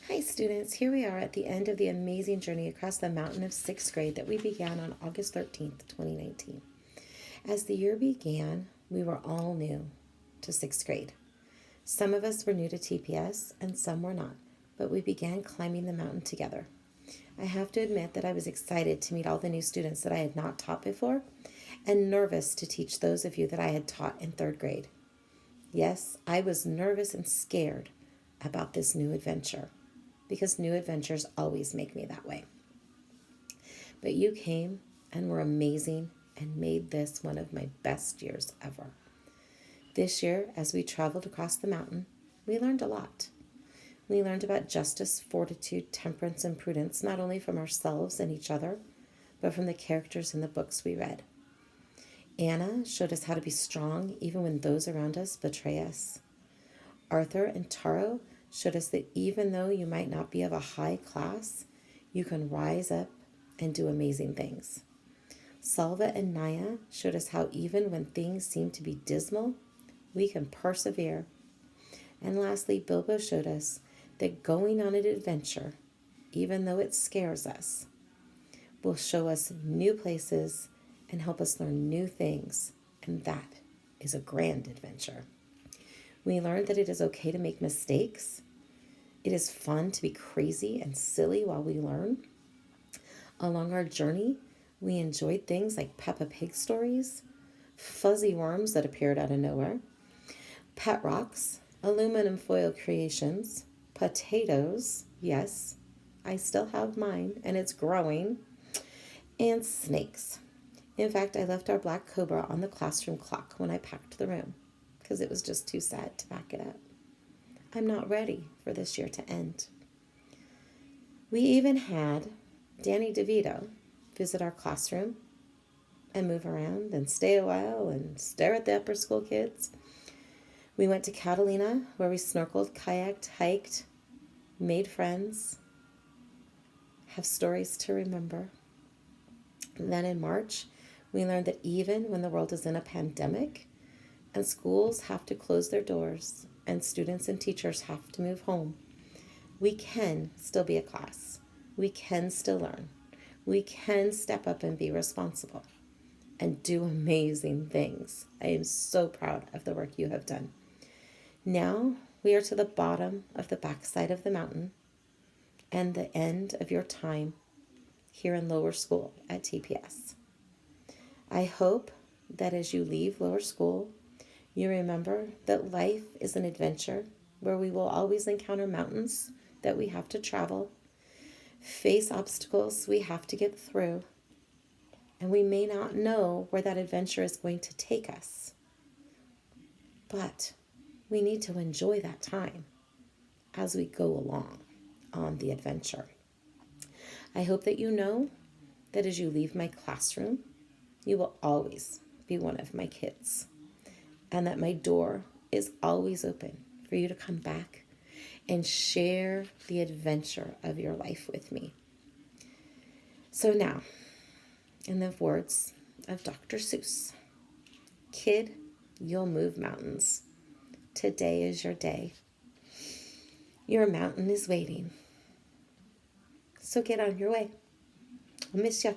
Hi students, here we are at the end of the amazing journey across the mountain of 6th grade that we began on August 13th, 2019. As the year began, we were all new to 6th grade. Some of us were new to TPS and some were not, but we began climbing the mountain together. I have to admit that I was excited to meet all the new students that I had not taught before and nervous to teach those of you that I had taught in 3rd grade. Yes, I was nervous and scared about this new adventure, because new adventures always make me that way. But you came and were amazing and made this one of my best years ever. This year, as we traveled across the mountain, we learned a lot. We learned about justice, fortitude, temperance, and prudence, not only from ourselves and each other, but from the characters in the books we read. Anna showed us how to be strong even when those around us betray us. Arthur and Taro showed us that even though you might not be of a high class, you can rise up and do amazing things. Salva and Naya showed us how even when things seem to be dismal, we can persevere. And lastly, Bilbo showed us that going on an adventure, even though it scares us, will show us new places and help us learn new things, and that is a grand adventure. We learned that it is okay to make mistakes. It is fun to be crazy and silly while we learn. Along our journey, we enjoyed things like Peppa Pig stories, fuzzy worms that appeared out of nowhere, pet rocks, aluminum foil creations, potatoes, yes, I still have mine and it's growing, and snakes. In fact, I left our black cobra on the classroom clock when I packed the room because it was just too sad to back it up. I'm not ready for this year to end. We even had Danny DeVito visit our classroom and move around and stay a while and stare at the upper school kids. We went to Catalina where we snorkeled, kayaked, hiked, made friends, have stories to remember. And then in March, we learned that even when the world is in a pandemic and schools have to close their doors and students and teachers have to move home, we can still be a class. We can still learn. We can step up and be responsible and do amazing things. I am so proud of the work you have done. Now we are to the bottom of the backside of the mountain and the end of your time here in lower school at TPS. I hope that as you leave lower school, you remember that life is an adventure where we will always encounter mountains that we have to travel, face obstacles we have to get through, and we may not know where that adventure is going to take us. But we need to enjoy that time as we go along on the adventure. I hope that you know that as you leave my classroom, you will always be one of my kids, and that my door is always open for you to come back and share the adventure of your life with me. So now, in the words of Dr. Seuss, kid, you'll move mountains. Today is your day. Your mountain is waiting. So get on your way. I'll miss you.